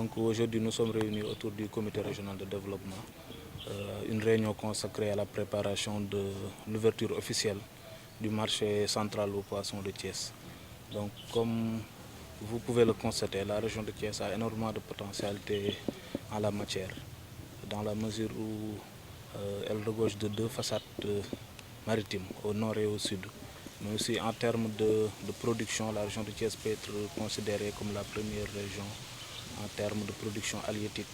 Donc aujourd'hui nous sommes réunis autour du comité régional de développement, une réunion consacrée à la préparation de l'ouverture officielle du marché central aux poissons de Thiès. Donc comme vous pouvez le constater, la région de Thiès a énormément de potentialité en la matière, dans la mesure où elle regorge de deux façades maritimes, au nord et au sud. Mais aussi en termes de production, la région de Thiès peut être considérée comme la première région en termes de production halieutique,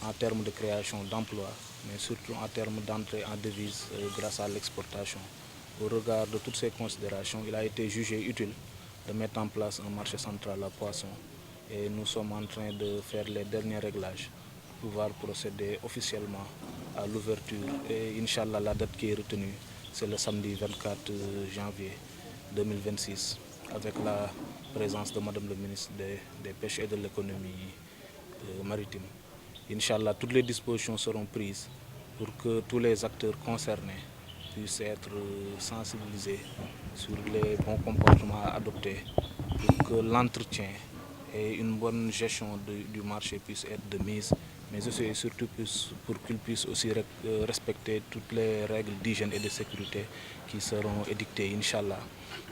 en termes de création d'emplois, mais surtout en termes d'entrée en devise grâce à l'exportation. Au regard de toutes ces considérations, il a été jugé utile de mettre en place un marché central à poissons et nous sommes en train de faire les derniers réglages pour pouvoir procéder officiellement à l'ouverture. Et Inch'Allah, la date qui est retenue, c'est le samedi 24 janvier 2026 avec la présence de Madame le ministre des Pêches et de l'économie maritime. Inch'Allah, toutes les dispositions seront prises pour que tous les acteurs concernés puissent être sensibilisés sur les bons comportements à adopter pour que l'entretien et une bonne gestion du marché puissent être de mise, mais aussi et surtout pour qu'ils puissent aussi respecter toutes les règles d'hygiène et de sécurité qui seront édictées, Inch'Allah.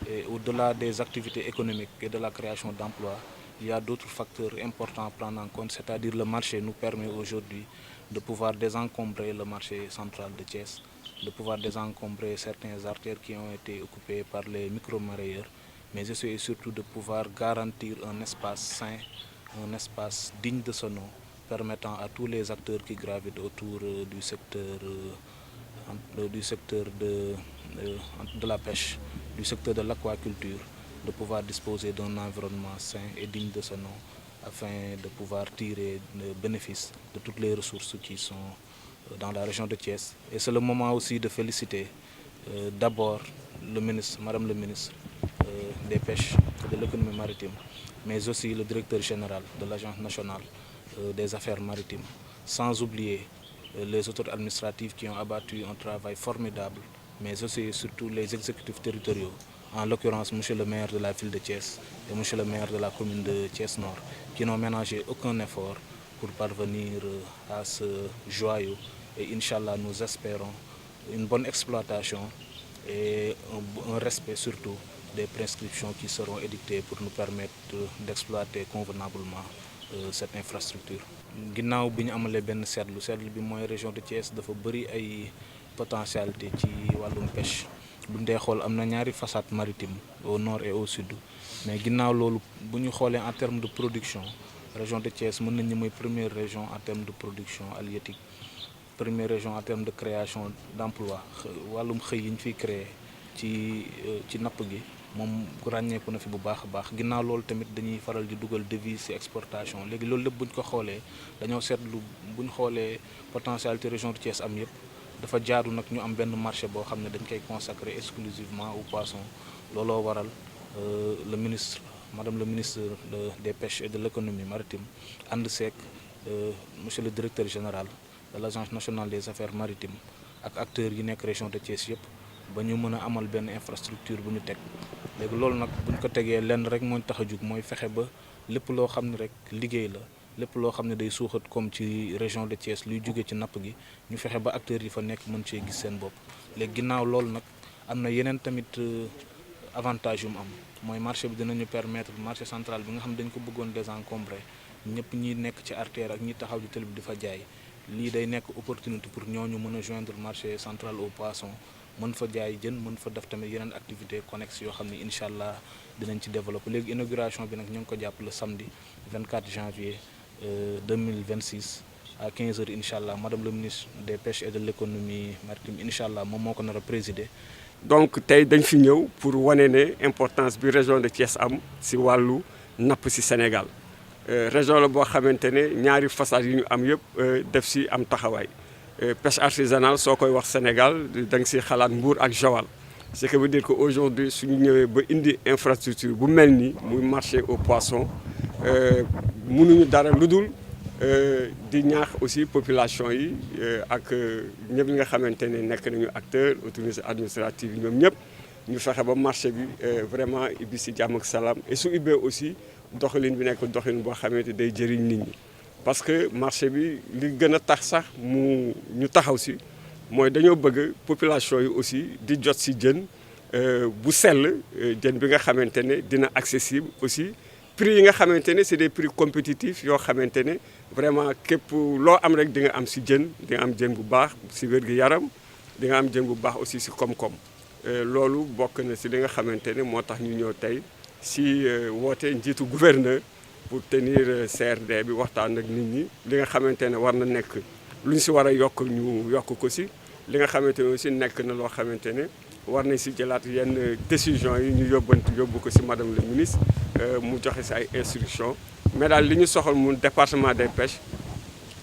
Et au-delà des activités économiques et de la création d'emplois, il y a d'autres facteurs importants à prendre en compte, c'est-à-dire le marché nous permet aujourd'hui de pouvoir désencombrer le marché central de Thiès, de pouvoir désencombrer certaines artères qui ont été occupées par les micro-mareyeurs, mais aussi et surtout de pouvoir garantir un espace sain, un espace digne de ce nom, permettant à tous les acteurs qui gravitent autour du secteur de la pêche, du secteur de l'aquaculture, de pouvoir disposer d'un environnement sain et digne de ce nom, afin de pouvoir tirer le bénéfice de toutes les ressources qui sont dans la région de Thiès. Et c'est le moment aussi de féliciter d'abord le ministre, Madame le ministre des Pêches et de l'économie maritime, mais aussi le directeur général de l'Agence nationale des affaires maritimes, sans oublier les autorités administratives qui ont abattu un travail formidable, mais aussi et surtout les exécutifs territoriaux, en l'occurrence M. le maire de la ville de Thiès et M. le maire de la commune de Thiès-Nord, qui n'ont ménagé aucun effort pour parvenir à ce joyau. Et Inch'Allah, nous espérons une bonne exploitation et un respect surtout des prescriptions qui seront édictées pour nous permettre d'exploiter convenablement cette infrastructure. Ginnaaw bi ñu amalee benn seetlu bi mooy région de Thiès dafa bëri ay potentialité ci wàllum pêche buñ dee xool am na ñaari façade maritime au nord et au sud, mais ginnaaw loolu bu ñu xoolee en termes de production région de Thiès mën nañu mooy première région en termes de production halieutique, première région en termes de création d'emploi, wàllum xëy yi ñu fiy créer ci napp gi moom ràññeeku na fi bu baax a baax. Ginnaaw loolu tamit dañuy faral di dugal devise ci exportation, léegi loolu lépp buñ ko xoolee dañoo seetlu buñ xoolee potentialité région de Thiès am yëpp dafa jaadu nag ñu am benn marché boo xam ne dañ koy consacrer exclusivement aux poissons. Looloo waral le ministre, Madame le ministre des Pêches et de l'économie maritime ànd seek monsieur le directeur général de l'Agence nationale des affaires maritimes ak acteurs yi nekk région de Thiès yëpp ba ñu mën a amal benn infrastructure bu ñu teg. Léegi loolu nag buñ ko tegee lenn rek mooy tax a jug mooy fexe ba lépp loo xam ne rek liggéey la, lépp loo xam ne day suuxat comme ci région de Thiès luy jóge ci napp gi ñu fexe ba acteurs yi fa nekk mën cee gis seen bopp. Léegi ginnaaw loolu nag am na yeneen tamit avantage yu mu am mooy marché bi dinañu permettre marché central bi nga xam ne dañ ko bëggoon désencombrer ñëpp ñi nekk ci artère ak ñi taxaw ci télé bi di fa jaay, lii day nekk opportunité pour ñooñu mën a joindre marché central aux poissons, mën fa jaay jën, mën fa def tamit yeneen activité connexe yoo xam ne incha allah dinañ ci développer. Léegi inauguration bi nag ñu ngi ko jàpp le samedi 24 janvier 2026 à 15h incha allah. Madame le ministre des Pêches et de l'économie maritime incha allah moom moo ko nar a présider. Donc tey dañ fi ñëw pour wane ne importance bi région de Thiès am si wàllu napp si Sénégal. Région la boo xamante ne ñaari façade yu ñu am yëpp def si am taxawaay. Pêche artisanale soo koy wax Sénégal da nga si xalaat Mbour ak Joal, ce qui veut dire que aujourd'hui suñu ñëwee ba indi infrastructure bu mel ni muy marché aux poissons mënuñu dara lu dul di ñaax aussi population yi ak ñëpp ñi nga xamante ne nekk nañu acteur autorité administrative yi ñoom ñëpp ñu fexe ba marché bi vraiment ibbi si jàmm ak salaam et su ubbee aussi doxalin bi nekk doxalin boo xamante day jëriñ nit ñi. parce que marché bi li gën a tax sax mu ñu taxaw si mooy dañoo bëgg population yi aussi di jot si jën bu sell jën bi nga xamante ne dina accessible aussi prix yi nga xamante ne c'est des prix compétitifs yoo xamante ne vraiment képp loo am rek di nga am si jën di nga am jën bu baax si wér-gu-yaram di nga am jën bu baax aussi si koom-koom loolu bokk na si li nga xamante ne moo tax ñu ñëw tey si woote njiitu gouverneur pour tenir CRD bi waxtaan ak nit ñi li nga xamante ne war na nekk lu ñu si war a yokk ñu yokk ko si li nga xamante ne aussi nekk na loo xamante ne war nañ si jëlaat yenn décision yi ñu yóbbu ko si madame le ministre mu joxe si ay instructions mais daal li ñu soxal mu département des pêches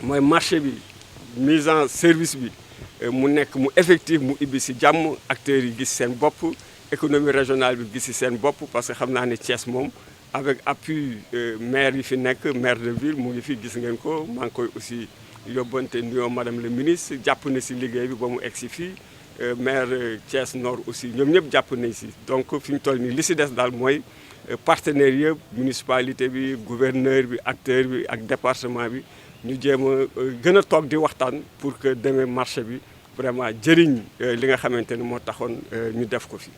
mooy marché bi mise en service bi mu nekk mu effectif mu ibbi si jàmm acteurs yi gis seen bopp économie régionale bi gis si seen bopp parce que xam naa ne Thiès moom avec appui maire yi fi nekk maire de ville mu ngi fi gis ngeen ko maa ngi koy aussi yóbbante nuyoo madame le ministre jàpp na si liggéey bi ba mu egg si fii maire Thiès Nord aussi ñoom ñëpp jàpp nañ si donc fi ñu toll nii li si des daal mooy partenaires yëpp municipalité bi gouverneur bi acteur bi ak département bi ñu jéem a gën a toog di waxtaan pour que demee marché bi vraiment jëriñ li nga xamante ne moo taxoon ñu def ko fi.